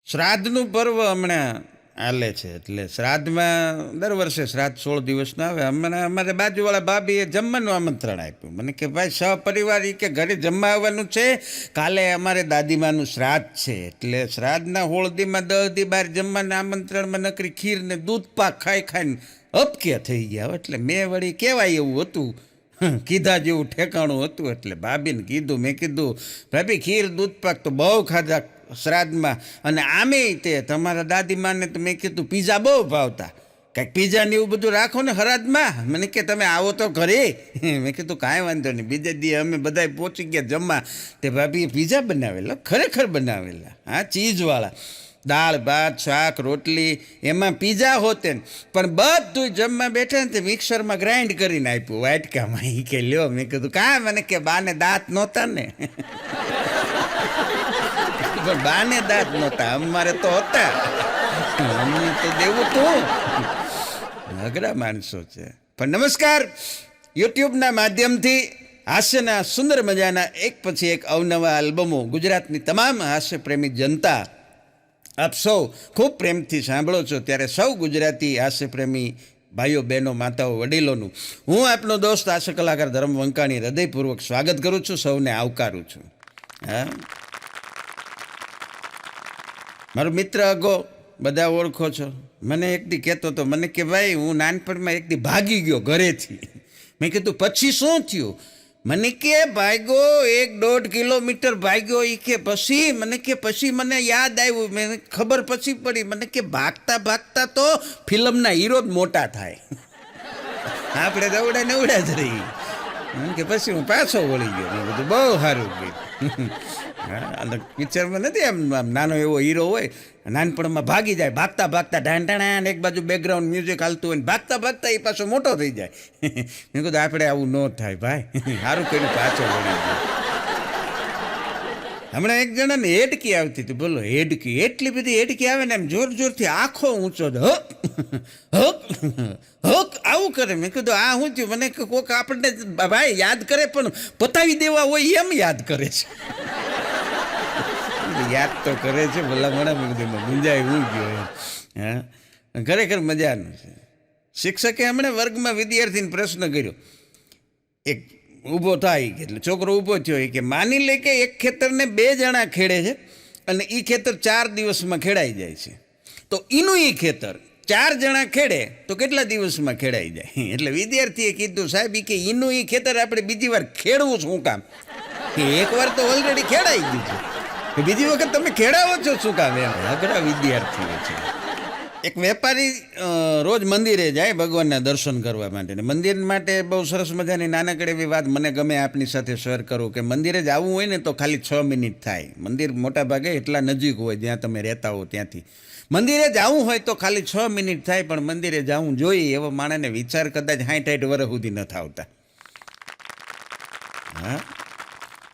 શ્રાદ્ધનું પર્વ હમણાં હાલે છે. એટલે શ્રાદ્ધમાં દર વર્ષે શ્રાદ્ધ 16 દિવસનું આવે. હમણાં અમારે બાજુવાળા ભાભીએ જમવાનું આમંત્રણ આપ્યું મને કે ભાઈ સહપરિવાર એ કે ઘરે જમવા આવવાનું છે, કાલે અમારે દાદીમાનું શ્રાદ્ધ છે. એટલે શ્રાદ્ધના 16 દીમાં 10 દી બહાર જમવાના આમંત્રણમાં નકરી ખીર ને દૂધ પાક ખાઈ ખાઈને અપકે થઈ ગયા. એટલે મેં વળી કહેવાય એવું હતું, કીધા જેવું ઠેકાણું હતું. એટલે ભાભીને કીધું, મેં કીધું ભાભી ખીર દૂધ પાક તો બહુ ખાધા શ્રાદ્ધમાં, અને આમે તે તમારા દાદીમાને તો મેં કીધું પીઝા બહુ ભાવતા, કાંઈક પીઝા ને એવું બધું રાખો ને હરાદમાં. મને કે તમે આવો તો ઘરે. મેં કીધું કાંઈ વાંધો નહીં. બીજે દી અમે બધાય પહોંચી ગયા જમવા. તે ભાભીએ પીઝા બનાવેલા, ખરેખર બનાવેલા, હા, ચીઝવાળા, દાળ ભાત શાક રોટલી, એમાં પીઝા હોતે ને પણ બધું જમવા બેઠા ને તે મિક્સરમાં ગ્રાઇન્ડ કરીને આપ્યું વાટકામાં. એ કે લ્યો. મેં કીધું કાં? મને કે બાને દાંત નહોતા ને. પણ બાને દાંત નહોતા, અમારે તો હતા, અમને તો દેવું તું. અઘરા માણસો છે. પણ નમસ્કાર, યુટ્યુબના માધ્યમથી હાસ્યના સુંદર મજાના એક પછી એક અવનવા આલ્બમો ગુજરાતની તમામ હાસ્ય પ્રેમી જનતા આપ સૌ ખૂબ પ્રેમથી સાંભળો છો. ત્યારે સૌ ગુજરાતી હાસ્ય પ્રેમી ભાઈઓ બહેનો માતાઓ વડીલોનું હું આપનો દોસ્ત હાસ્ય કલાકાર ધર્મ વંકાણી હૃદયપૂર્વક સ્વાગત કરું છું, સૌને આવકારું છું. હા, મારો મિત્ર અગો બધા ઓળખો છો. મને એક દી કહેતો હતો, મને કે ભાઈ હું નાનપણમાં એક દી ભાગી ગયો ઘરેથી. મેં કીધું પછી શું થયું? મને કે ભાગ્યો 1-1.5 કિલોમીટર ભાગ્યો. એ કે પછી? મને કે પછી મને યાદ આવ્યું, મને ખબર પછી પડી. મને કે ભાગતા ભાગતા તો ફિલ્મના હીરો જ મોટા થાય, આપણે દવડા નવડા જ રહી. કે પછી હું પાછો વળી ગયો. મેં બધું બહુ સારું ગયું. હા, પિક્ચરમાં નથી આમ નાનો એવો હીરો હોય, નાનપણમાં ભાગી જાય, ભાગતા ભાગતા ઢાંઢાણા, એક બાજુ બેકગ્રાઉન્ડ મ્યુઝિક હાલતું હોય, ભાગતા ભાગતા એ પાછો મોટો થઈ જાય. મેં કીધું આપણે આવું ન થાય ભાઈ, સારું કર્યું પાછો વળી ગયો. હમણાં એક જણાને હેડકી આવતી હતી. બોલો, હેડકી, એટલી બધી હેડકી આવે ને એમ જોર જોરથી આખો ઊંચો હક આવું કરે. મેં કીધું આ શું થયું? મને કોઈક આપણને ભાઈ યાદ કરે પણ પતાવી દેવા હોય એમ યાદ કરે છે. યાદ તો કરે છે ભલા મોડા, બધીમાં ગુંજાય હું ગયો. હા, ખરેખર મજાનું છે. શિક્ષકે હમણાં વર્ગમાં વિદ્યાર્થીને પ્રશ્ન કર્યો. એક ઊભો થાય એટલે છોકરો ઊભો થયો. કે માની લે કે એક ખેતરને 2 જણા ખેડે છે અને એ ખેતર 4 દિવસમાં ખેડાઈ જાય છે, તો એનું એ ખેતર 4 જણા ખેડે તો કેટલા દિવસમાં ખેડાઈ જાય? એટલે વિદ્યાર્થીએ કીધું, સાહેબ કે એનું એ ખેતર આપણે બીજી વાર ખેડવું શું કામ? એકવાર તો ઓલરેડી ખેડાઈ ગયું છે, બીજી વખત તમે ખેડાવો છો શું કામ? એમ અઘરા વિદ્યાર્થીઓ છે. એક વેપારી રોજ મંદિરે જાય ભગવાનના દર્શન કરવા માટે. ને મંદિર માટે બહુ સરસ મજાની નાનકડી એવી વાત મને ગમે આપની સાથે શેર કરું કે મંદિરે જ આવવું હોય ને તો ખાલી 6 મિનિટ થાય. મંદિર મોટાભાગે એટલા નજીક હોય જ્યાં તમે રહેતા હો ત્યાંથી. મંદિરે જવું હોય તો ખાલી 6 મિનિટ થાય, પણ મંદિરે જવું જોઈએ એવો માણસને વિચાર કદાચ 60-60 વર્ષ સુધી નથી આવતા. હા,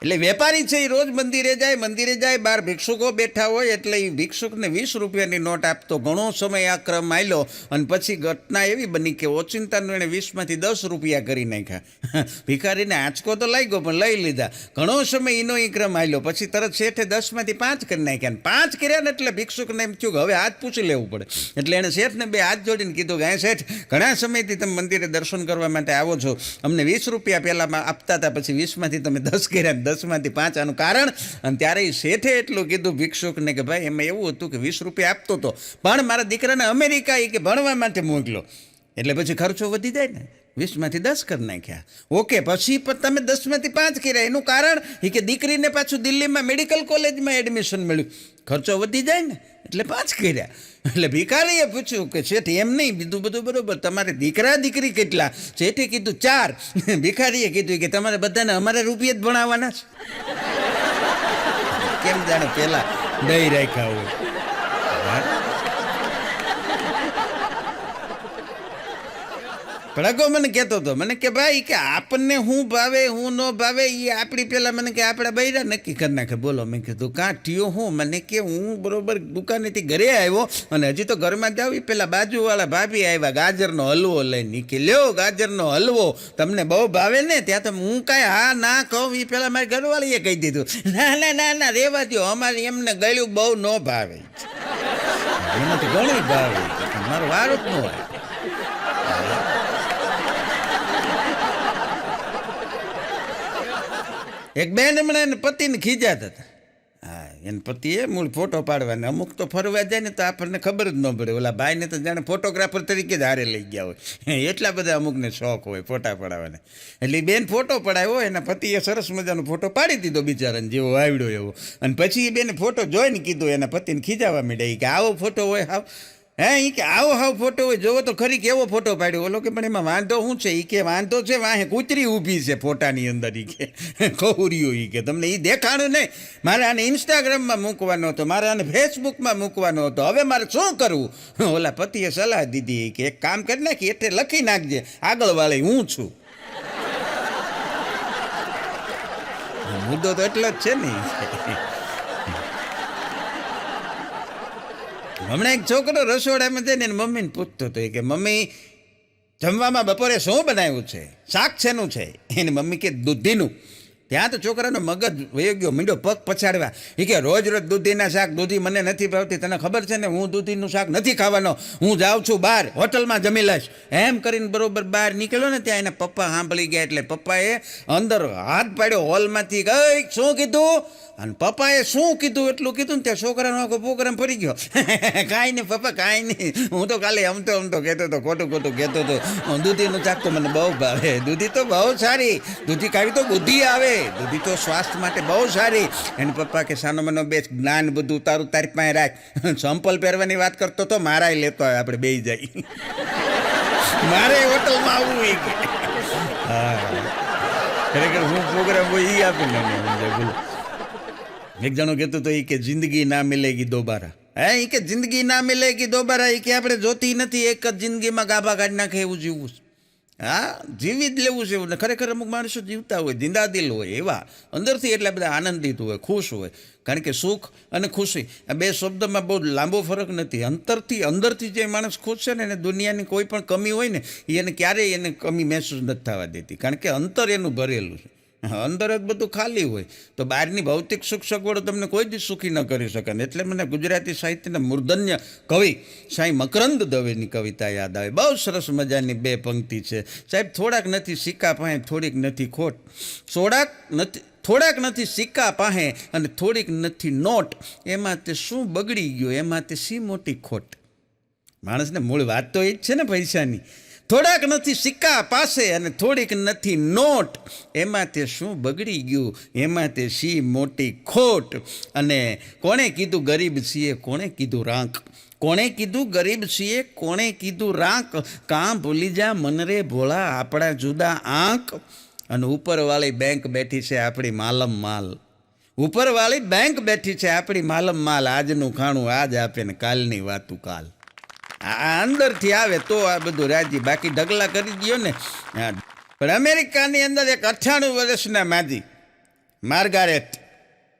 એટલે વેપારી છે એ રોજ મંદિરે જાય, બહાર ભિક્ષુકો બેઠા હોય એટલે એ ભિક્ષુકને 20 રૂપિયાની નોટ આપતો. ઘણો સમય આ ક્રમ આવેલો અને પછી ઘટના એવી બની કે ઓચિંતાનું એણે 20માંથી 10 રૂપિયા કરી નાખ્યા. ભિખારીને આંચકો તો લાગ્યો પણ લઈ લીધા. ઘણો સમય એનો એ ક્રમ આવેલો. પછી તરત શેઠે 10માંથી 5 કરી નાખ્યા. 5 કર્યા ને એટલે ભિક્ષુકને એમ થયું કે હવે હાથ પૂછી લેવું પડે. એટલે એણે શેઠને 2 હાથ જોડીને કીધું કે શેઠ, ઘણા સમયથી તમે મંદિરે દર્શન કરવા માટે આવો છો, અમને 20 રૂપિયા પહેલાં આપતા હતા, પછી 20માંથી તમે 10 કર્યા, 10માંથી 5. આનું કારણ? અને ત્યારે એ શેઠે એટલું કીધું ભિક્ષુકને કે ભાઈ એમાં એવું હતું કે 20 રૂપિયા આપતો હતો, પણ મારા દીકરાને અમેરિકા કે ભણવા માટે મોકલો, એટલે પછી ખર્ચો વધી જાય ને, 20માંથી 10 કરી નાખ્યા. ઓકે, પછી પણ તમે 10માંથી 5 કર્યા. એનું કારણ એ કે દીકરીને પાછું દિલ્હીમાં મેડિકલ કોલેજમાં એડમિશન મળ્યું, ખર્ચો વધી જાય ને, એટલે 5 કર્યા. એટલે ભિખારીએ પૂછ્યું કે શેઠ એમ નહીં, બીજું બધું બરોબર, તમારે દીકરા દીકરી કેટલા? શેઠે કીધું 4. ભિખારીએ કીધું કે તમારે બધાને અમારે રૂપિયા જ ભણાવવાના છે. કેમ જાણે પેલા દઈ રાખ્યા હોય. ભડાકો મને કહેતો હતો, મને કે ભાઈ કે આપણને હું ભાવે હું ન ભાવે એ આપણી પહેલાં મને કે આપણા બૈરા નક્કી કરી નાખે. બોલો, મેં કીધું કાં થયો હું? મને કે હું બરોબર દુકાનેથી ઘરે આવ્યો અને હજી તો ઘરમાં જાવ એ પેલા બાજુવાળા ભાભી આવ્યા ગાજરનો હલવો લઈને. કે લ્યો ગાજરનો હલવો તમને બહુ ભાવે ને? ત્યાં તો હું કાંઈ હા ના કહું એ પહેલાં મારી ઘરવાળીએ કહી દીધું, ના ના ના ના રેવા દો, અમારે એમને ગળ્યું બહુ ન ભાવે. એને તો ઘણું ભાવે, મારો વારો જ ન હોય. એક બેન હમણાં એને પતિને ખીજાતા હતા. હા, એને પતિએ મૂળ ફોટો પાડવાને અમુક તો ફરવા જાય ને તો આપણને ખબર જ ન પડે. ઓલા ભાઈને તો જાણે ફોટોગ્રાફર તરીકે જ હારે લઈ ગયા હોય, એટલા બધા અમુકને શોખ હોય ફોટા પડાવવાને. એટલે બેન ફોટો પડાવ્યો, એના પતિએ સરસ મજાનો ફોટો પાડી દીધો બિચારાને જેવો આવડ્યો એવો. અને પછી એ બેને ફોટો જોઈને કીધું, એના પતિને ખીજાવા માંડ્યા કે આવો ફોટો હોય હાવ. એ કે આવો હાવ ફોટો હોય, જોવો તો ખરી કેવો ફોટો પાડ્યો. ઓલો કે પણ એમાં વાંધો શું છે? એ કે વાંધો છે વાહે કૂતરી ઊભી છે ફોટાની અંદર. એ કે કହୁર્યો, એ કે તમને એ દેખાણું નહીં. મારે આને ઇન્સ્ટાગ્રામમાં મૂકવાનો હતો, મારે આને ફેસબુકમાં મૂકવાનો હતો, હવે મારે શું કરવું? ઓલા પતિએ સલાહ દીધી કે એક કામ કરી નાખી, એટલે લખી નાખજે આગળવાળી હું છું. મુદ્દો તો એટલો જ છે ને. હમણાં એક છોકરો રસોડામાં જઈને એની મમ્મીને પૂછતો હતો કે મમ્મી જમવામાં બપોરે શું બનાવ્યું છે? શાક શેનું છે? એની મમ્મી કે દૂધીનું. ત્યાં તો છોકરાનો મગજ વયો ગયો, મીંડો પગ પછાડવા. એ કે રોજ રોજ દૂધીના શાક, દૂધી મને નથી ભાવતી, તને ખબર છે ને હું દૂધીનું શાક નથી ખાવાનો, હું જાઉં છું બહાર હોટલમાં જમી લઈશ. એમ કરીને બરોબર બહાર નીકળ્યો ને ત્યાં એના પપ્પા સાંભળી ગયા. એટલે પપ્પાએ અંદર હાથ પાડ્યો હોલમાંથી, ગઈ શું કીધું? અને પપ્પાએ શું કીધું એટલું કીધું ને ત્યાં છોકરાનો આખો પ્રોગ્રામ ફરી ગયો. કાંઈ નહીં પપ્પા, કાંઈ નહીં, હું તો કાલે અમતો કહેતો હતો, ખોટું ખોટું કહેતો હતો. દૂધીનું શાક તો મને બહુ ભાવે, દૂધી તો બહુ સારી, દૂધી ખાવી તો બુદ્ધિ આવે, દૂધી તો સ્વાસ્થ્ય માટે બહુ સારી. એને પપ્પા કે સાનો મનો બેસ, જ્ઞાન બધું તારું તારી પાસે રાખ. સંપલ પહેરવાની વાત કરતો તો મારાય લેતો હોય, આપણે બેસી જાય. મારે હોટલમાં આવવું. હા, ખરેખર હું પ્રોગ્રામ હોય એ આપીને બોલો. એક જણો કહેતો હતો એ કે જિંદગી ના મિલેગી દોબારા. એ કે જિંદગી ના મિલેગી દોબારા, એ કે આપણે જોતી નથી, એક જ જિંદગીમાં ગાભા કાઢી નાખે એવું જીવવું છે. હા, જીવી જ લેવું છે એવું. ખરેખર અમુક માણસો જીવતા હોય, જિંદાદિલ હોય, એવા અંદરથી એટલા બધા આનંદિત હોય, ખુશ હોય. કારણ કે સુખ અને ખુશી આ બે શબ્દમાં બહુ લાંબો ફરક નથી. અંદરથી જે માણસ ખુશ છે ને એને દુનિયાની કોઈ પણ કમી હોય ને એને ક્યારેય એને કમી મહેસૂસ નથી થવા દેતી. કારણ કે અંતર એનું ભરેલું છે, અંદર જ બધું ખાલી હોય. તો બહારની ભૌતિક સુખ સગવડો તમને કોઈ જ સુખી ન કરી શકે. એટલે મને ગુજરાતી સાહિત્યના મૂર્ધન્ય કવિ સાંઈ મકરંદ દવેની કવિતા યાદ આવે. બહુ સરસ મજાની બે પંક્તિ છે. સાહેબ, થોડાક નથી સિક્કા પાસે, થોડીક નથી ખોટ. થોડાક નથી સિક્કા પાસે અને થોડીક નથી નોટ, એમાં તે શું બગડી ગયો, એમાં તે શી મોટી ખોટ. માણસને મૂળ વાત તો એ જ છે ને પૈસાની. થોડાક નથી સિક્કા પાસે અને થોડીક નથી નોટ, એમાં તે શું બગડી ગયું, એમાં તે શી મોટી ખોટ. અને કોણે કીધું ગરીબ છીએ, કોણે કીધું રાંક, કોણે કીધું ગરીબ છીએ, કોણે કીધું રાંક. કાં ભૂલી જા મનરે ભોળા આપણા જુદા આંક. અને ઉપરવાળી બેંક બેઠી છે આપણી માલમ માલ, ઉપરવાળી બેંક બેઠી છે આપણી માલમ માલ. આજનું ખાણું આજ આપે ને કાલની વાતું કાલ. આ અંદરથી આવે તો આ બધું રાજી, બાકી ઢગલા કરી દો ને. પણ અમેરિકાની અંદર એક 98 વર્ષના માજી, માર્ગારેટ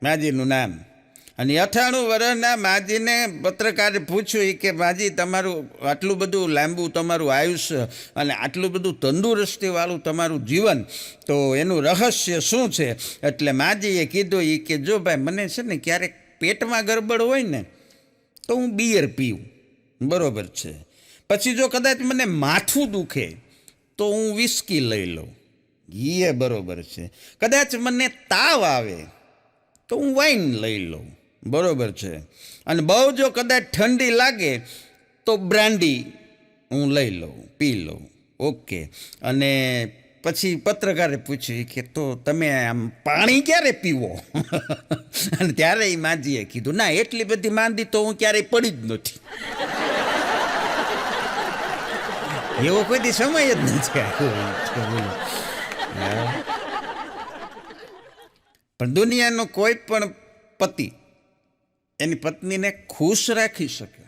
માજીનું નામ, અને 98 વર્ષના માજીને પત્રકારે પૂછ્યું કે માજી તમારું આટલું બધું લાંબુ તમારું આયુષ્ય અને આટલું બધું તંદુરસ્તીવાળું તમારું જીવન, તો એનું રહસ્ય શું છે? એટલે માજીએ કીધું કે જો ભાઈ મને છે ને ક્યારેક પેટમાં ગરબડ હોય ને તો હું બિયર પીવું, બરોબર છે. પછી જો કદાચ મને માથું દુખે તો હું વિસ્કી લઈ લઉં, એ બરોબર છે. કદાચ મને તાવ આવે તો હું વાઇન લઈ લઉં, બરોબર છે. અને બહુ જો કદાચ ઠંડી લાગે તો બ્રાન્ડી હું લઈ લઉં, પી લઉં, ઓકે. અને પછી પત્રકારે પૂછ્યું કે તો તમે આમ પાણી ક્યારે પીવો? અને ત્યારે એ માજીએ કીધું ના, એટલી બધી માંદી તો હું ક્યારેય પડી જ નથી. એવો કોઈ દી સમય જ નથી આવ્યો. પણ દુનિયાનો કોઈ પણ પતિ એની પત્નીને ખુશ રાખી શકે,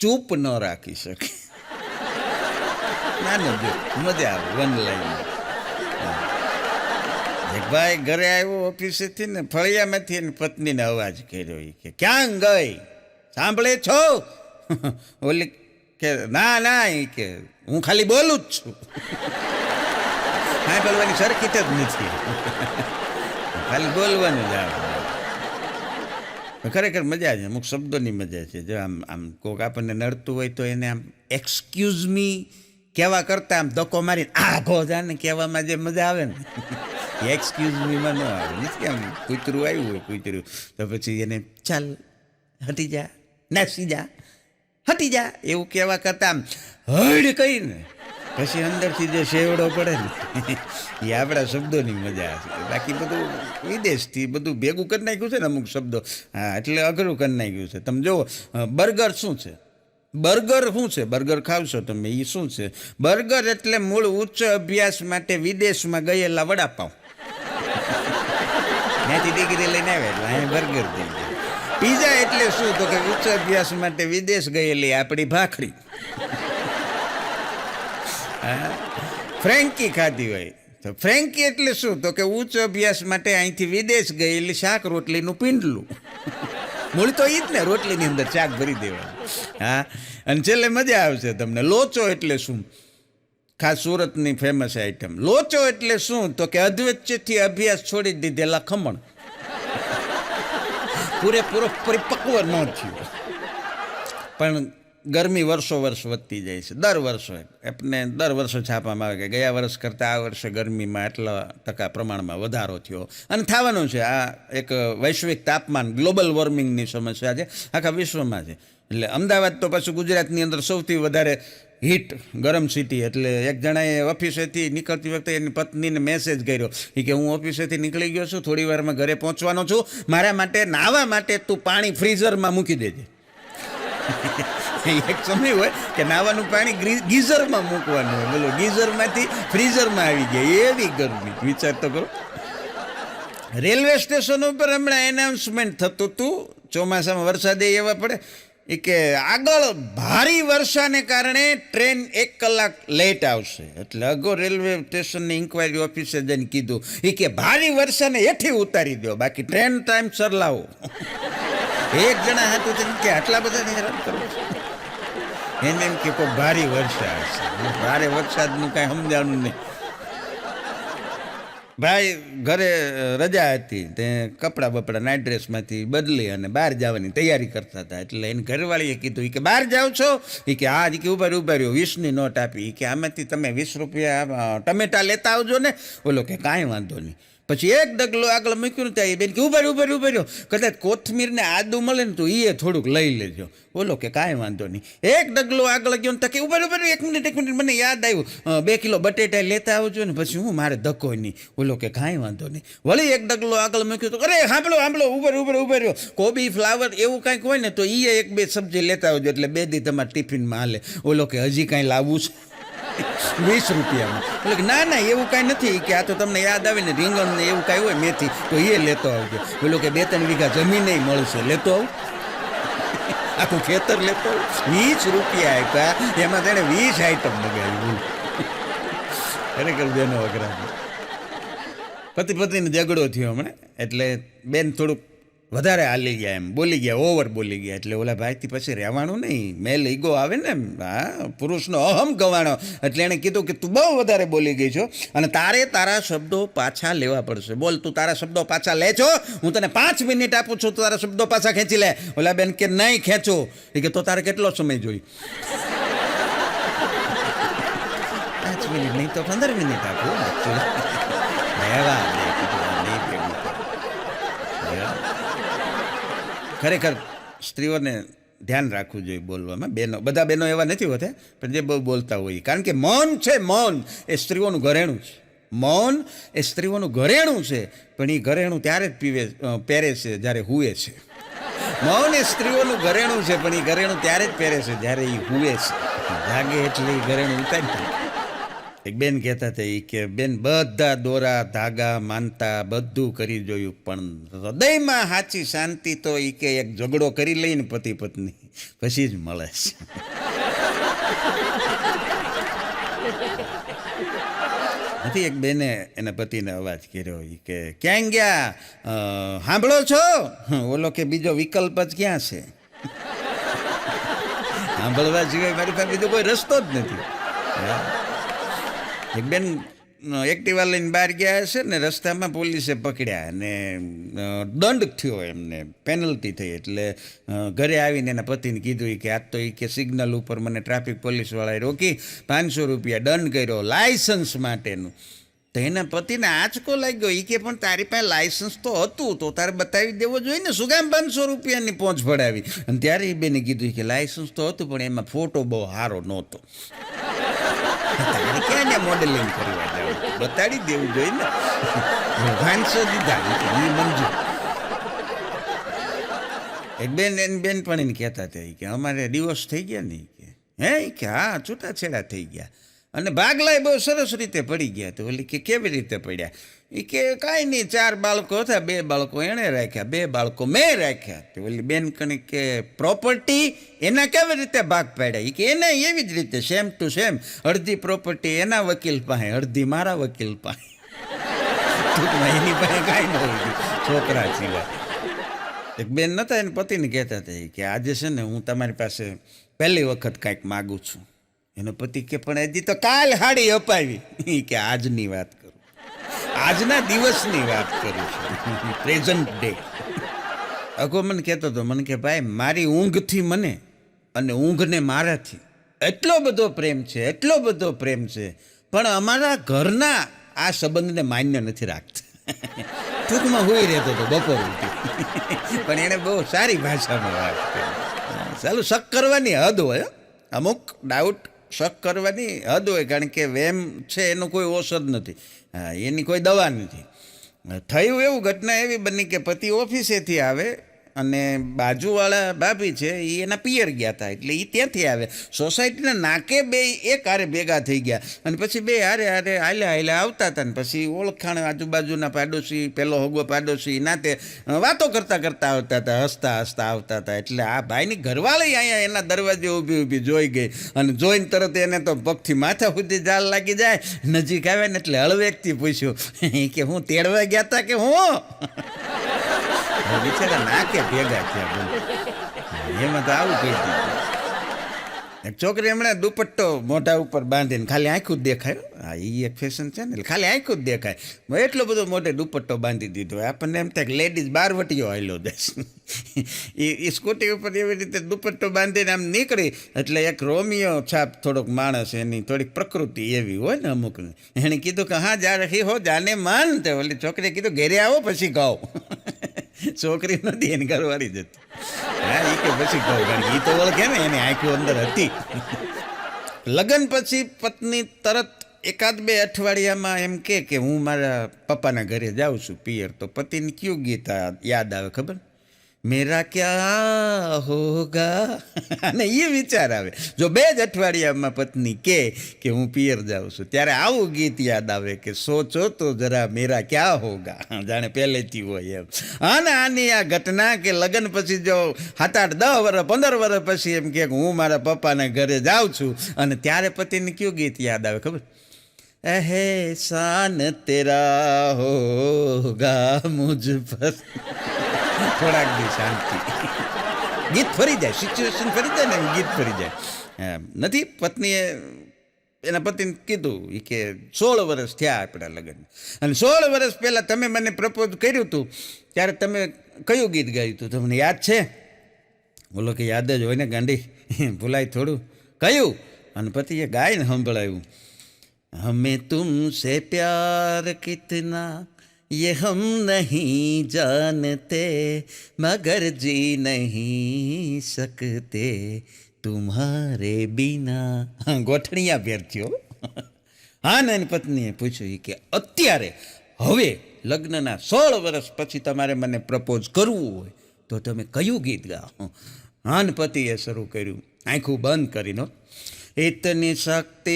ચૂપ ન રાખી શકે. આને જો મજા આવે વન લાઈન. એક ભાઈ ઘરે આવ્યો ઓફિસેથી ને ફળિયામાંથી એની પત્નીને અવાજ કર્યો કે ક્યાં ગઈ સાંભળે છો? ઓલી કે ના ના એ કે હું ખાલી બોલું જ છું. હા બોલવાની સરખી જ નથી, ખાલી બોલવાનું જ આવે. ખરેખર મજા છે, અમુક શબ્દોની મજા છે. જો આમ આમ કોઈક આપણને નડતું હોય તો એને આમ એક્સક્યુઝ મી કહેવા કરતાં આમ ધક્કો મારીને આ ગોજાને કહેવામાં જે મજા આવે ને એક્સક્યુઝ મીમાં ન આવે. નથી આમ કૂતરું આવ્યું હોય કૂતરું તો પછી એને ચાલ હટી જા, નાસી જા, હટી જા એવું કહેવા કરતાં આમ હડ કહીને પછી અંદરથી જે શેવડો પડે ને એ આપણા શબ્દોની મજા છે. બાકી બધું વિદેશથી બધું ભેગું કરી નાખ્યું છે ને અમુક શબ્દો. હા એટલે અઘરું કરી નાખ્યું છે. તમે જુઓ બર્ગર શું છે? બર્ગર શું છે? બર્ગર ખાવશો તમે, એ શું છે? બર્ગર એટલે મૂળ ઉચ્ચ અભ્યાસ માટે વિદેશમાં ગયેલા વડાપાઉં. ત્યાંથી ડિગ્રી લઈને આવે એટલે અહીંયા બર્ગર થઈ જાય. પીઝા એટલે શું? તો કે ઉચ્ચ અભ્યાસ માટે વિદેશ ગયેલી આપણી ભાખરી. ફ્રેન્કી ખાધી હોય તો ફ્રેન્કી એટલે શું? તો કે ઉચ્ચ અભ્યાસ માટે અહીંથી વિદેશ ગયેલી શાક રોટલીનું પીંડલું. મૂળ તો ઈ જ ને, રોટલીની અંદર શાક ભરી દેવાનું. હા, અને છેલ્લે મજા આવશે તમને. લોચો એટલે શું? ખાસ સુરતની ફેમસ આઈટમ. લોચો એટલે શું? તો કે અધવચ્ચેથી અભ્યાસ છોડી દીધેલા ખમણ. પૂરેપૂરો પરિપક્વ ન થયો પણ ગરમી વર્ષો વર્ષ વધતી જાય છે. દર વર્ષે છાપવામાં આવે કે ગયા વર્ષ કરતાં આ વર્ષે ગરમીમાં એટલા ટકા પ્રમાણમાં વધારો થયો અને થવાનો છે. આ એક વૈશ્વિક તાપમાન ગ્લોબલ વોર્મિંગની સમસ્યા છે, આખા વિશ્વમાં છે. એટલે અમદાવાદ તો પાછું ગુજરાતની અંદર સૌથી વધારે હીટ ગરમ સિટી. એટલે એક જણાએ ઓફિસેથી નીકળતી વખતે એની પત્નીને મેસેજ કર્યો કે હું ઓફિસેથી નીકળી ગયો છું, થોડી વારમાં ઘરે પહોંચવાનો છું, મારા માટે નાહવા માટે તું પાણી ફ્રીઝરમાં મૂકી દેજે. એક સમય હોય કે નાવાનું પાણી ગીઝરમાં મૂકવાનું હોય, બોલો ગીઝરમાંથી ફ્રીઝરમાં આવી ગયા, એવી ગરમી. વિચાર તો કરો. રેલવે સ્ટેશન ઉપર હમણાં એનાઉન્સમેન્ટ થતું હતું, ચોમાસામાં વરસાદે એવા પડે કે આગળ ભારી વર્ષાને કારણે ટ્રેન 1 કલાક લેટ આવશે. એટલે અગો રેલવે સ્ટેશનની ઇન્કવાયરી ઓફિસે જઈને કીધું કે ભારી વર્ષાને હેઠી ઉતારી દો, બાકી ટ્રેન ટાઈમસર લાવો. એક જણા હતું કે આટલા બધાને હેરાન કરવું છે. એને એમ કે કોઈ ભારે વરસાદ હશે. ભારે વરસાદનું કાંઈ સમજાણું નહીં. ભાઈ ઘરે રજા હતી તે કપડાં બપડા નાઇટ ડ્રેસમાંથી બદલી અને બહાર જવાની તૈયારી કરતા હતા. એટલે એની ઘરવાળીએ કીધું કે બહાર જાઓ છો? કે હા. કે ઉભા રહ્યો 20ની નોટ આપી. કે આમાંથી તમે 20 રૂપિયા ટમેટા લેતા આવજો ને. બોલો કે કાંઈ વાંધો નહીં. પછી એક ડગલો આગળ મૂક્યું ને ત્યાં બેન કે ઉભા રહ્યો કદાચ કોથમીર ને આદુ મળે ને તો એ થોડુંક લઈ લેજો. બોલો કે કાંઈ વાંધો નહીં. એક ડગલો આગળ ગયો ને તકે ઉભા 1 મિનિટ મને યાદ આવ્યું 2 કિલો બટેટા લેતા આવજો ને. પછી હું મારે ધક્કો નહીં. બોલો કે કાંઈ વાંધો નહીં. વળી એક ડગલો આગળ મૂક્યું તો અરે સાંભળો ઉભા રહ્યો કોબી ફ્લાવર એવું કાંઈક હોય ને તો એ 1-2 સબ્જી લેતા આવજો, એટલે 2 દી તમારા ટિફિનમાં હાલે. બોલો કે હજી કાંઈ લાવવું છે? 20 રૂપિયામાં. એટલે કે ના એવું કાંઈ નથી. કે આ તો તમને યાદ આવે ને રીંગણ ને એવું કાંઈ હોય મેથી તો એ લેતો આવજો. બોલો કે 2-3 વીઘા જમીન મળશે, લેતો આવું. આખું ખેતર લેતો આવું. 20 રૂપિયા આપ્યા, એમાં તેણે 20 આઈટમ મગાવી. ખરેખર બેનો અઘરા. પતિ પત્નીને ઝઘડો થયો હમણાં. એટલે બેન થોડુંક વધારે હાલી ગયા, એમ બોલી ગયા, ઓવર બોલી ગયા. એટલે ઓલા ભાઈથી પછી રહેવાનું નહીં, મેલ ઈગો આવે ને, હા પુરુષનો અહમ ગવાણો. એટલે એણે કીધું કે તું બહુ વધારે બોલી ગઈ છો અને તારે તારા શબ્દો પાછા લેવા પડશે. બોલ તું તારા શબ્દો પાછા લે છો? હું તને 5 મિનિટ આપું છું, તારા શબ્દો પાછા ખેંચી લે. ઓલા બેન કે નહીં ખેંચો. એ કે તો તારે કેટલો સમય જોઈ? 5 મિનિટ નહીં તો 15 મિનિટ આપું. ખરેખર સ્ત્રીઓને ધ્યાન રાખવું જોઈએ બોલવામાં. બધા બહેનો એવા નથી હોતા પણ જે બહુ બોલતા હોય. કારણ કે મૌન છે, મૌન એ સ્ત્રીઓનું ઘરેણું છે. મૌન એ સ્ત્રીઓનું ઘરેણું છે, પણ એ ઘરેણું ત્યારે જ પહેરે છે જ્યારે હુએ છે. મૌન એ સ્ત્રીઓનું ઘરેણું છે, પણ એ ઘરેણું ત્યારે જ પહેરે છે જ્યારે એ હુએ છે. જાગે એટલે એ ઘરેણું ઉતારી. એક બેન કહેતા હતા કે બેન બધા દોરા ધાગા માનતા બધું કરી જોયું પણ હૃદયમાં સાચી શાંતિ તો એ કે એક ઝઘડો કરી લઈને પતિ પત્ની પછી જ મળે છે. નથી એક બેને એના પતિને અવાજ કર્યો ઈ કે ક્યાં ગયા સાંભળો છો ઓલો કે બીજો વિકલ્પ જ ક્યાં છે સાંભળવા સિવાય મારી પાસે બીજો કોઈ રસ્તો જ નથી. એક બેન એક્ટિવા લઈને બહાર ગયા હશે ને રસ્તામાં પોલીસે પકડ્યા અને દંડ થયો એમને પેનલ્ટી થઈ એટલે ઘરે આવીને એના પતિને કીધું કે આજ તો એ કે સિગ્નલ ઉપર મને ટ્રાફિક પોલીસવાળાએ રોકી 500 રૂપિયા દંડ કર્યો લાયસન્સ માટેનું. તો એના પતિને આંચકો લાગ્યો એ કે પણ તારી પાસે લાયસન્સ તો હતું તો તારે બતાવી દેવો જોઈએ ને શું કામ 500 રૂપિયાની પહોંચ પડાવી. અને ત્યારે એ બેને કીધું કે લાયસન્સ તો હતું પણ એમાં ફોટો બહુ સારો નહોતો. તારે ક્યાં ને મોડેલિંગ કરવા જાવ બતાડી દેવું જોઈએ ને 500 દીધા એ મંજૂર. એક બેન એની બેન પણ એને કહેતા હતા કે અમારે ડિવોર્સ થઈ ગયા ને કે હા છૂટાછેડા થઈ ગયા અને ભાગલાય બહુ સરસ રીતે પડી ગયા. તો ઓલી કે કેવી રીતે પડ્યા એ કે કાંઈ નહીં 4 બાળકો હતા 2 બાળકો એણે રાખ્યા 2 બાળકો મેં રાખ્યા. તો ઓલી બેન કણી કે પ્રોપર્ટી એના કેવી રીતે ભાગ પાડ્યા એ કે એને એવી જ રીતે સેમ ટુ સેમ અડધી પ્રોપર્ટી એના વકીલ પાસે અડધી મારા વકીલ પાસે. ટૂંકમાં એની પાસે કાંઈ ન હોય છોકરા સિવાય. એક બેન નહોતા એને પતિને કહેતા હતા કે આજે છે ને હું તમારી પાસે પહેલી વખત કાંઈક માગું છું. એનો પતિ કે પણ હજી તો કાલ હાડી અપાવી કે આજની વાત કરું આજના દિવસની વાત કરું છું પ્રેઝન્ટ ડે. અગો મને કહેતો હતો મને કે ભાઈ મારી ઊંઘથી મને અને ઊંઘને મારાથી એટલો બધો પ્રેમ છે એટલો બધો પ્રેમ છે પણ અમારા ઘરના આ સંબંધને માન્ય નથી રાખતા. ટૂંકમાં હોઈ રહેતો હતો બપોર પણ એણે બહુ સારી ભાષામાં વાત કરી. ચાલો શક કરવાની હદ હોય અમુક ડાઉટ શક કરવાની હદ હોય કારણ કે વેમ છે એનો કોઈ ઔષધ નથી એની કોઈ દવા નથી. થયું એવું ઘટના એવી બની કે પતિ ઓફિસેથી આવે અને બાજુવાળા ભાભી છે એ એના પિયર ગયા હતા એટલે એ ત્યાંથી આવે સોસાયટીના નાકે બે એક હારે ભેગા થઈ ગયા અને પછી બે હારે હાલ્યા આવતા હતા ને પછી ઓળખાણ આજુબાજુના પાડોશી પેલો હગવો પાડોશી નાતે વાતો કરતાં આવતા હતા હસતા આવતા હતા. એટલે આ ભાઈની ઘરવાળી અહીંયા એના દરવાજે ઊભી જોઈ ગઈ અને જોઈને તરત એને તો પગથી માથા સુધી જાળ લાગી જાય. નજીક આવે ને એટલે હળવેકથી પૂછ્યું કે હું તેડવા ગયા હતા કે હું બિચારા નાકે ભેગા થયા એમાં તો આવું કહી દીધું. એક છોકરી હમણાં દુપટ્ટો મોઢા ઉપર બાંધીને ખાલી આંખું જ દેખાય. હા એ એક ફેશન છે ને ખાલી આંખું જ દેખાય એટલો બધો મોઢે દુપટ્ટો બાંધી દીધો આપણને એમ થાય કે લેડીઝ બારવટીયો હાલ્યો દેશ. એ સ્કૂટી ઉપર એવી રીતે દુપટ્ટો બાંધીને આમ નીકળી એટલે એક રોમિયો છાપ થોડોક માણસ એની થોડીક પ્રકૃતિ એવી હોય ને અમુક એણે કીધું કે હા જા રહી હો જાને માન. તો ઓલી છોકરીએ કીધું ઘેરે આવો પછી કહો. છોકરી નથી એની ઘરવાળી જ હતી. હા એ કે પછી કહું કારણ કે એ તો ઓળખે ને એની આંખો અંદર હતી. લગ્ન પછી પત્ની તરત 1-2 અઠવાડિયામાં એમ કે હું મારા પપ્પાના ઘરે જાઉં છું પિયર. તો પતિને કયું ગીત યાદ આવે ખબર મેરા ક્યા હોગા અને એ વિચાર આવે જો 2 જ અઠવાડિયામાં પત્ની કે હું પિયર જાઉં છું ત્યારે આવું ગીત યાદ આવે કે સોચો તો જરા મેરા ક્યા હોગા જાણે પહેલેથી હોય એમ. અને આની આ ઘટના કે લગ્ન પછી જો 7-8 10 વર્ષ 15 વર્ષ પછી એમ કે હું મારા પપ્પાના ઘરે જાઉં છું અને ત્યારે પતિને કયું ગીત યાદ આવે ખબર એહસાન તેરા હોગા મુझ પર. થોડાક દી શાંતિ ગીત ફરી જાય સિચ્યુએશન ફરી જાય ને ગીત ફરી જાય. નથી પત્નીએ એના પતિને કીધું એ કે 16 વર્ષ થયા આપણા લગ્ન અને 16 વર્ષ પહેલાં તમે મને પ્રપોઝ કર્યું હતું ત્યારે તમે કયું ગીત ગાયું હતું તમને યાદ છે? બોલો કે યાદ જ હોય ને ગાંડી ભૂલાય થોડું કયું? અને પતિએ ગાઈને સંભળાયું હમેं तुमसे प्यार कितना ये हम नहीं जानते मगर जी नहीं सकते तुम्हारे बिना. ગોઠણિયા ભેર થયો. હા ને એની પત્નીએ પૂછ્યું કે અત્યારે હવે લગ્નના 16 વર્ષ પછી તમારે મને પ્રપોઝ કરવું હોય તો તમે કયું ગીત ગાઓ? હા ને પતિએ શરૂ કર્યું આંખું બંધ કરીને इतनी शक्ति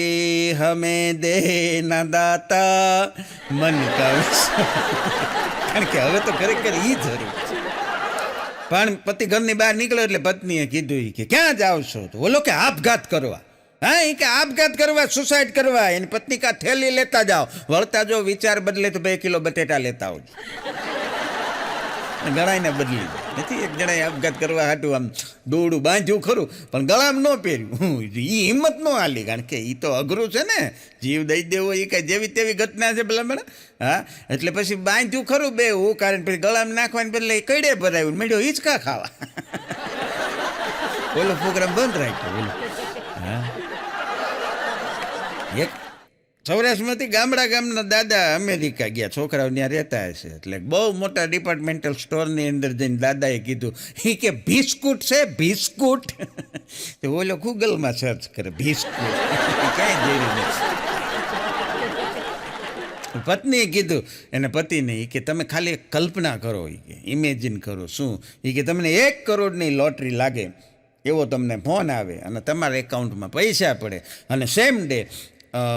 हमें देना दाता મન કા કારણ કે હવે તો ખરેખર ઈ જરૂર છે. પણ પતિ ઘરની બહાર નીકળ્યો એટલે પત્નીએ કીધું કે ક્યાં જાઓ છો? તો બોલો કે આપઘાત કરવા. હા એ કે આપઘાત કરવા, સુસાઇડ કરવા. એની પત્ની કા થેલી લેતા જાઓ, વળતા જો વિચાર બદલે તો 2 કિલો બટેટા લેતા આવજો. ગળાઈને બદલી નથી. એક જણાએ આપઘાત કરવા હાટું આમ દોડું બાંધ્યું ખરું, પણ ગળામ ન પહેર્યું. એ હિંમત ન હાલી, કારણ કે એ તો અઘરું છે ને, જીવ દઈ દેવો એ કાંઈ જેવી તેવી ઘટના છે ભલા મને. હા એટલે પછી બાંધ્યું ખરું બે હું, કારણ પછી ગળામ નાખવાને બદલે એ કઈડે ભરાયું, મેળ્યો હિંચકા ખાવા. ઓલો પ્રોગ્રામ બંધ રાખ્યો. ઓલો હા એક સૌરાષ્ટ્રમાંથી ગામના દાદા અમેરિકા ગયા, છોકરાઓ ત્યાં રહેતા હશે, એટલે બહુ મોટા ડિપાર્ટમેન્ટલ સ્ટોરની અંદર જઈને દાદાએ કીધું એ કે બિસ્કુટ છે બિસ્કુટ. તો ઓલો ગૂગલમાં સર્ચ કરે બિસ્કુટ, ક્યાંય જેરી નથી. પત્નીએ કીધું એને પતિને કે તમે ખાલી એક કલ્પના કરો, એ કે ઇમેજિન કરો. શું? એ કે તમને 1 કરોડની લોટરી લાગે એવો તમને ફોન આવે અને તમારા એકાઉન્ટમાં પૈસા પડે, અને સેમ ડે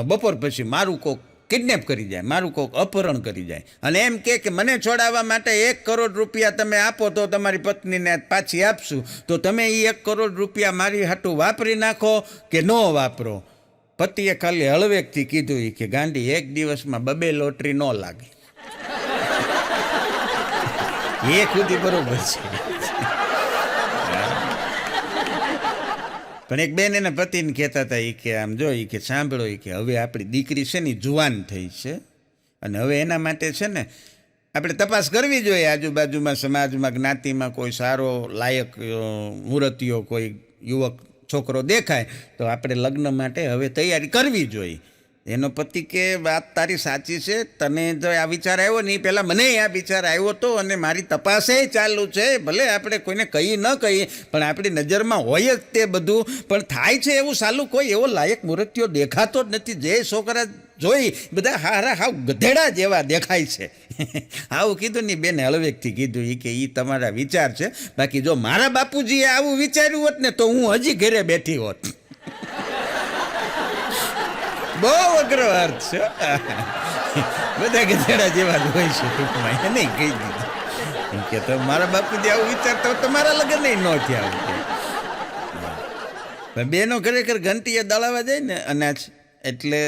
બપોર પછી મારું કોક કિડનેપ કરી જાય, મારું કોક અપહરણ કરી જાય, અને એમ કે મને છોડાવવા માટે 1 કરોડ રૂપિયા તમે આપો તો તમારી પત્નીને પાછી આપશું. તો તમે એ 1 કરોડ રૂપિયા મારી હાટું વાપરી નાખો કે ન વાપરો? પતિએ ખાલી હળવેકથી કીધું કે ગાંડી 1 દિવસમાં 2 લોટરી ન લાગે. એ ખુદી બરોબર છે. પણ એક બેન એના પતિને કહેતા હતા કે આમ જો કે સાંભળો કે હવે આપણી દીકરી છે ને જુવાન થઈ છે, અને હવે એના માટે છે ને આપણે તપાસ કરવી જોઈએ આજુબાજુમાં, સમાજમાં, જ્ઞાતિમાં કોઈ સારો લાયક મૂર્તિઓ, કોઈ યુવક છોકરો દેખાય તો આપણે લગ્ન માટે હવે તૈયારી કરવી જોઈએ. એનો પતિ કે વાત તારી સાચી છે, તને જો આ વિચાર આવ્યો ને એ પહેલાં મને આ વિચાર આવ્યો હતો, અને મારી તપાસે ચાલુ છે. ભલે આપણે કોઈને કહીએ ન કહીએ, પણ આપણી નજરમાં હોય જ તે બધું, પણ થાય છે એવું સાલું કોઈ એવો લાયક મૂર્તિઓ દેખાતો જ નથી. જે છોકરા જોઈ બધા હારા હાવ ગધેડા જેવા દેખાય છે. આવું કીધું ને બેને હળવેકથી કીધું કે એ તમારા વિચાર છે, બાકી જો મારા બાપુજીએ આવું વિચાર્યું હોત ને તો હું હજી ઘરે બેઠી હોત. બહુ અઘરો અર્થ છે. બધા ગધેડા જેવા જ હોય છે ટૂંકમાં. એ નહીં કહી દીધું કે તો મારા બાપુજી આવું વિચારતા હોય તો મારા લગ્ન નહીં ન થયા. બેનો ખરેખર ઘંટીએ દળાવવા જાય ને અનાજ, એટલે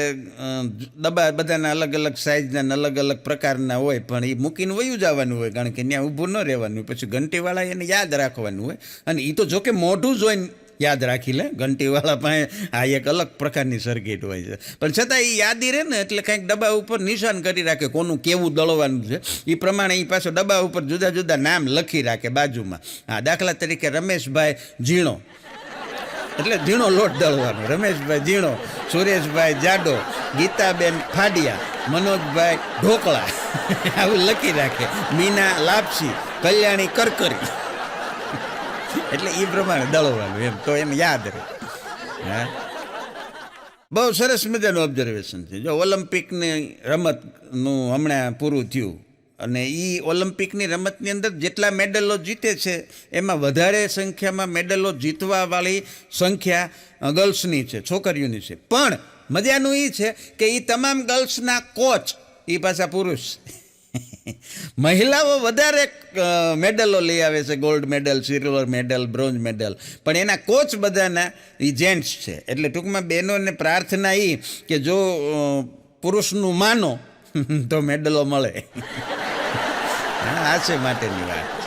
ડબ્બા બધાના અલગ અલગ સાઇઝના અલગ અલગ પ્રકારના હોય, પણ એ મૂકીને વયું જવાનું હોય, કારણ કે ત્યાં ઊભું ન રહેવાનું. પછી ઘંટીવાળા એને યાદ રાખવાનું હોય, અને એ તો જોકે મોઢું જોઈને યાદ રાખી લે. ઘંટીવાળા પાસે આ એક અલગ પ્રકારની સર્કિટ હોય છે, પણ છતાં એ યાદી રહે ને એટલે કંઈક ડબ્બા ઉપર નિશાન કરી રાખે કોનું કેવું દળવાનું છે. એ પ્રમાણે એ પાછો ડબ્બા ઉપર જુદા જુદા નામ લખી રાખે બાજુમાં. હા, દાખલા તરીકે રમેશભાઈ ઝીણો એટલે ઝીણો લોટ દળવાનો, રમેશભાઈ ઝીણો, સુરેશભાઈ જાડો, ગીતાબેન ફાડિયા, મનોજભાઈ ઢોકળા, આવું લખી રાખે. મીના લાપસી, કલ્યાણી કરકરી, એટલે એ પ્રમાણે દળવાનું એમ, તો એમ યાદ રહે. હા, બહુ સરસ મજાનું ઓબ્ઝર્વેશન છે. જો ઓલિમ્પિકની રમતનું હમણાં પૂરું થયું, અને એ ઓલિમ્પિકની રમતની અંદર જેટલા મેડલો જીતે છે એમાં વધારે સંખ્યામાં મેડલો જીતવાવાળી સંખ્યા ગર્લ્સની છે, છોકરીઓની છે. પણ મજાનું એ છે કે એ તમામ ગર્લ્સના કોચ એ પાછા પુરુષ. મહિલાઓ વધારે મેડલો લઈ આવે છે, gold medal, silver medal, bronze medal, પણ એના કોચ બધાના એ જેન્ટ્સ છે. એટલે ટૂંકમાં બહેનોને પ્રાર્થના એ કે જો પુરુષનું માનો તો મેડલો મળે. હા, હાસ્ય માટેની વાત છે.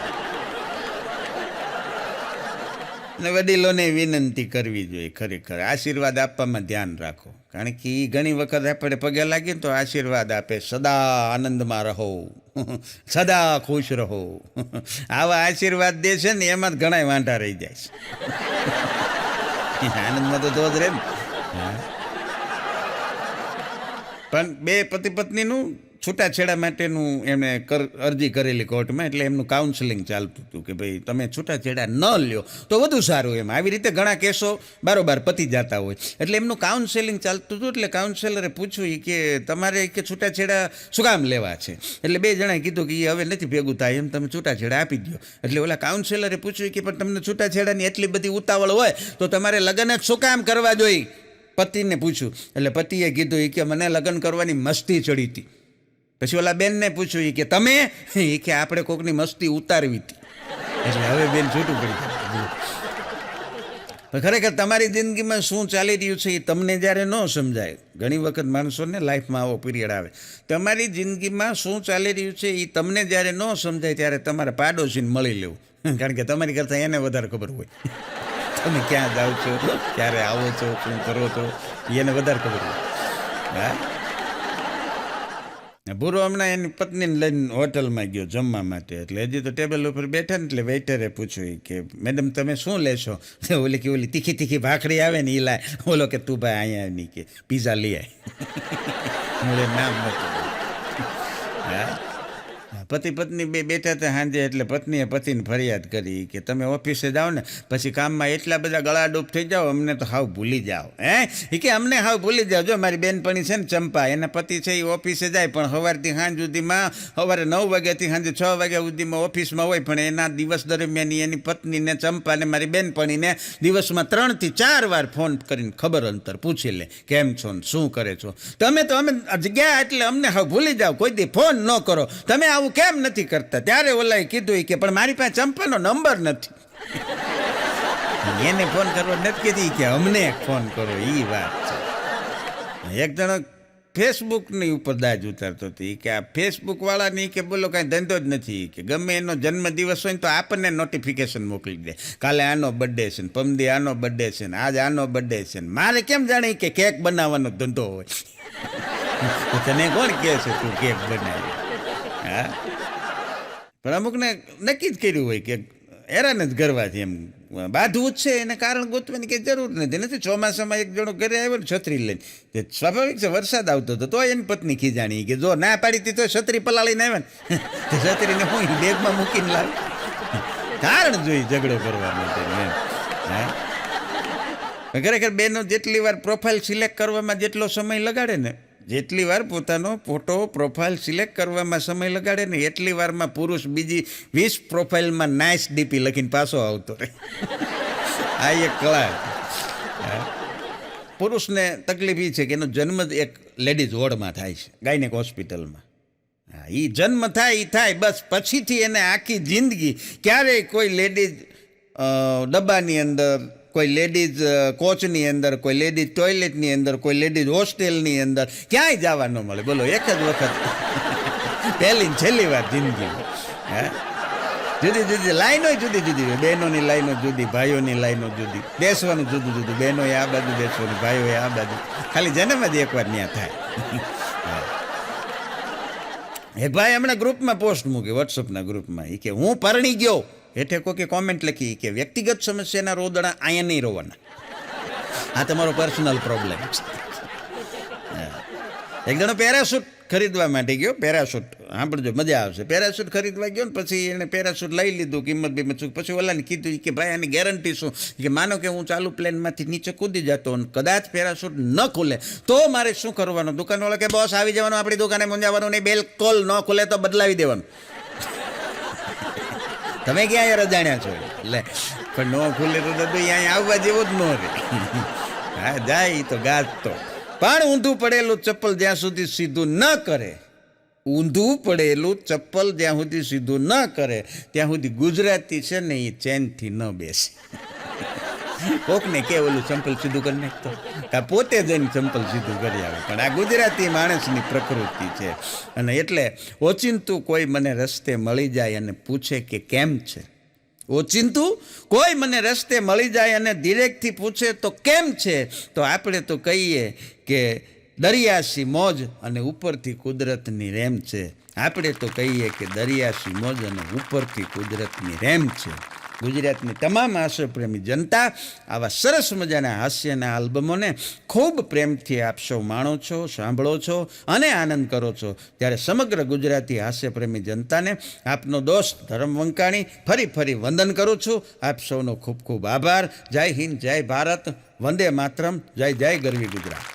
અને વડીલોને વિનંતી કરવી જોઈએ, ખરેખર આશીર્વાદ આપવામાં ધ્યાન રાખો, કારણ કે એ ઘણી વખત આપણે પગે લાગીએ તો આશીર્વાદ આપે, સદા આનંદમાં રહો, સદા ખુશ રહો. આવા આશીર્વાદ દે છે ને એમાં જ ઘણા વાંઢા રહી જાય છે. આનંદમાં તો જ રહે ને. પણ બે પતિ પત્નીનું છૂટાછેડા માટેનું એમણે અરજી કરેલી કોર્ટમાં, એટલે એમનું કાઉન્સેલિંગ ચાલતું હતું કે ભાઈ તમે છૂટાછેડા ન લ્યો તો વધુ સારું. એમ આવી રીતે ઘણા કેસો બારોબાર પતી જતા હોય, એટલે એમનું કાઉન્સેલિંગ ચાલતું હતું. એટલે કાઉન્સેલરે પૂછ્યું કે તમારે કે છૂટાછેડા શું કામ લેવા છે? એટલે બે જણાએ કીધું કે એ હવે નથી ભેગું થાય એમ, તમે છૂટાછેડા આપી દો. એટલે ઓલા કાઉન્સેલરે પૂછ્યું કે પણ તમને છૂટાછેડાની એટલી બધી ઉતાવળ હોય તો તમારે લગ્ન જ શું કામ કરવા જોઈએ? પતિને પૂછ્યું. એટલે પતિએ કીધું કે મને લગ્ન કરવાની મસ્તી ચડી હતી. પછી ઓલા બેનને પૂછ્યું કે તમે? કે આપણે કોકની મસ્તી ઉતારવી હતી. એટલે હવે બેન છૂટું પડી ગયું. પણ ખરેખર તમારી જિંદગીમાં શું ચાલી રહ્યું છે એ તમને જ્યારે ન સમજાય, ઘણી વખત માણસોને લાઈફમાં આવો પીરિયડ આવે, તમારી જિંદગીમાં શું ચાલી રહ્યું છે એ તમને જ્યારે ન સમજાય ત્યારે તમારે પાડોશીને મળી લેવું, કારણ કે તમારી કરતાં એને વધારે ખબર હોય. તમે ક્યાં જાઓ છો, ક્યારે આવો છો, શું કરો છો, એને વધારે ખબર હોય. હા, ભૂરો હમણાં એની પત્નીને લઈને હોટલમાં ગયો જમવા માટે, એટલે હજી તો ટેબલ ઉપર બેઠા ને એટલે વેઇટરે પૂછ્યું કે મેડમ તમે શું લેશો? ઓલી તીખી તીખી ભાખરી આવે ને એ લાય. ઓલો કે તું ભાઈ અહીંયા નહીં કે પીઝા લઈ આય. મળે નામ નતું. હા, પતિ પત્ની બે બેઠા હતા સાંજે, એટલે પત્નીએ પતિને ફરિયાદ કરી કે તમે ઓફિસે જાઓ ને પછી કામમાં એટલા બધા ગળાડૂબ થઈ જાઓ, અમને તો હાવ ભૂલી જાઓ. એ કે અમને હાવ ભૂલી જાઓ. જો મારી બેનપણી છે ને ચંપા, એના પતિ છે એ ઓફિસે જાય પણ સવારથી સાંજ સુધીમાં, સવારે 9 વાગ્યાથી સાંજે 6 વાગ્યા સુધીમાં ઓફિસમાં હોય, પણ એના દિવસ દરમિયાન એની પત્નીને ચંપાને મારી બેનપણીને દિવસમાં 3 થી 4 વાર ફોન કરીને ખબર અંતર પૂછી લે, કેમ છો ને શું કરે છો. તમે તો અમે ગયા એટલે અમને હાવ ભૂલી જાઓ, કોઈ દી ફોન ન કરો, તમે આવું કેમ નથી કરતા? ત્યારે ઓલાએ કીધું કે પણ મારી પાસે ચંપાનો નંબર નથી. એને ફોન કરવો નથી કીધી કે અમને ફોન કરો. એ વાત છે. એક જણો ફેસબુકની ઉપર દાજ ઉતારતો હતો કે આ ફેસબુક વાળાની કે બોલો કાંઈ ધંધો જ નથી, કે ગમે એનો જન્મદિવસ હોય ને તો આપણને નોટિફિકેશન મોકલી દે, કાલે આનો બર્થડે છે ને પમદી આનો બર્થડે છે ને આજ આનો બર્થડે છે ને. મારે કેમ જાણે કે કેક બનાવવાનો ધંધો હોય? તને કોણ કહે છે તું કેક બનાવી? હા, પણ અમુકને નક્કી જ કર્યું હોય કે હેરાન જ કરવાથી એમ બાંધવું જ છે, એને કારણ ગોતવાની કંઈ જરૂર નથી. ચોમાસામાં એક જણો ઘરે આવ્યો ને છત્રી લઈને, સ્વાભાવિક છે વરસાદ આવતો હતો, તો એની પત્ની ખીજાણી કે જો ના પાડી હતી તો છત્રી પલાળીને આવ્યા ને, છત્રીને હું બેગમાં મૂકીને લાવી. કારણ જોઈ ઝઘડો કરવાનો છે એમ. હા, ખરેખર બેનો જેટલી વાર પ્રોફાઇલ સિલેક્ટ કરવામાં જેટલો સમય લગાડે ને, જેટલી વાર પોતાનો ફોટો પ્રોફાઇલ સિલેક્ટ કરવામાં સમય લગાડે ને, એટલી વારમાં પુરુષ બીજી 20 પ્રોફાઇલમાં નાઇસ ડીપી લખીને પાછો આવતો રહે. આ એક કળા. પુરુષને તકલીફ એ છે કે એનો જન્મ એક લેડીઝ વોર્ડમાં થાય છે, ગાયનેક હોસ્પિટલમાં. હા, એ જન્મ થાય એ થાય બસ, પછીથી એને આખી જિંદગી ક્યારેય કોઈ લેડીઝ ડબ્બાની અંદર, કોઈ લેડીઝ કોચની અંદર, કોઈ લેડીઝ ટોયલેટની અંદર, કોઈ લેડીઝ હોસ્ટેલની અંદર ક્યાંય જવા ન મળે. બોલો, એક જ વખત પહેલી ને છેલ્લી વાર જિંદગીમાં. હા, જુદી જુદી લાઈનો જુદી જુદી હોય, બહેનોની લાઈનો જુદી, ભાઈઓની લાઈનો જુદી, બેસવાનું જુદું જુદું, બહેનોએ આ બાજુ બેસવાનું, ભાઈઓએ આ બાજુ. ખાલી જન્મ જ એકવાર ત્યાં થાય. એક ભાઈ હમણાં ગ્રુપમાં પોસ્ટ મૂકી, વોટ્સઅપના ગ્રુપમાં, એ કે હું પરણી ગયો. હેઠે કોઈ કોમેન્ટ લખી કે વ્યક્તિગત સમસ્યાના રોદણા અહીંયા નહીં રોવાના, આ તમારો પર્સનલ પ્રોબ્લેમ છે. એક જણો પેરાશૂટ ખરીદવા માટે ગયો, પેરાશૂટ સાંભળજો મજા આવશે. પેરાશૂટ ખરીદવા ગયો ને પછી એને પેરાશૂટ લઈ લીધું, કિંમત બીમત ચૂક. પછી ઓલાને કીધું કે ભાઈ આની ગેરંટી શું? કે માનો કે હું ચાલુ પ્લેનમાંથી નીચે કૂદી જતો અને કદાચ પેરાશૂટ ન ખુલે તો મારે શું કરવાનું? દુકાનવાળા કે બોસ આવી જવાનું, આપણી દુકાને મૂંઝાવાનું નહીં, બિલકુલ ન ખુલે તો બદલાવી દેવાનું. તમે ક્યાં રજાણ્યા છો? એટલે પણ ન ખુલે તો અહીંયા આવવા જેવો જ ન રહે. હા, જાય તો ગાજતો. પણ ઊંધું પડેલું ચપ્પલ જ્યાં સુધી સીધું ન કરે, ઊંધું પડેલું ચપ્પલ જ્યાં સુધી સીધું ન કરે ત્યાં સુધી ગુજરાતી છે ને એ ચેનથી ન બેસે. કોકને કે ઓલું ચંપલ સીધું કરી નાખતો, કાં પોતે જઈને ચંપલ સીધું કરી આવે. પણ આ ગુજરાતી માણસની પ્રકૃતિ છે. અને એટલે ઓચિંતું કોઈ મને રસ્તે મળી જાય અને પૂછે કે કેમ છે, ઓચિંતું કોઈ મને રસ્તે મળી જાય અને ધીરેકથી પૂછે તો કેમ છે, તો આપણે તો કહીએ કે દરિયાસી મોજ અને ઉપરથી કુદરતની રેમ છે. આપણે તો કહીએ કે દરિયાસી મોજ અને ઉપરથી કુદરતની રેમ છે. ગુજરાતની તમામ હાસ્યપ્રેમી જનતા આવા સરસ મજાના હાસ્યના આલ્બમોને ખૂબ પ્રેમથી આપ સૌ માણો છો, સાંભળો છો અને આનંદ કરો છો. ત્યારે સમગ્ર ગુજરાતી હાસ્યપ્રેમી જનતાને આપનો દોસ્ત ધરમ વંકાણી ફરી વંદન કરું છું. આપ સૌનો ખૂબ ખૂબ આભાર. જય હિન્દ, જય ભારત, વંદે માતરમ, જય જય ગરવી ગુજરાત.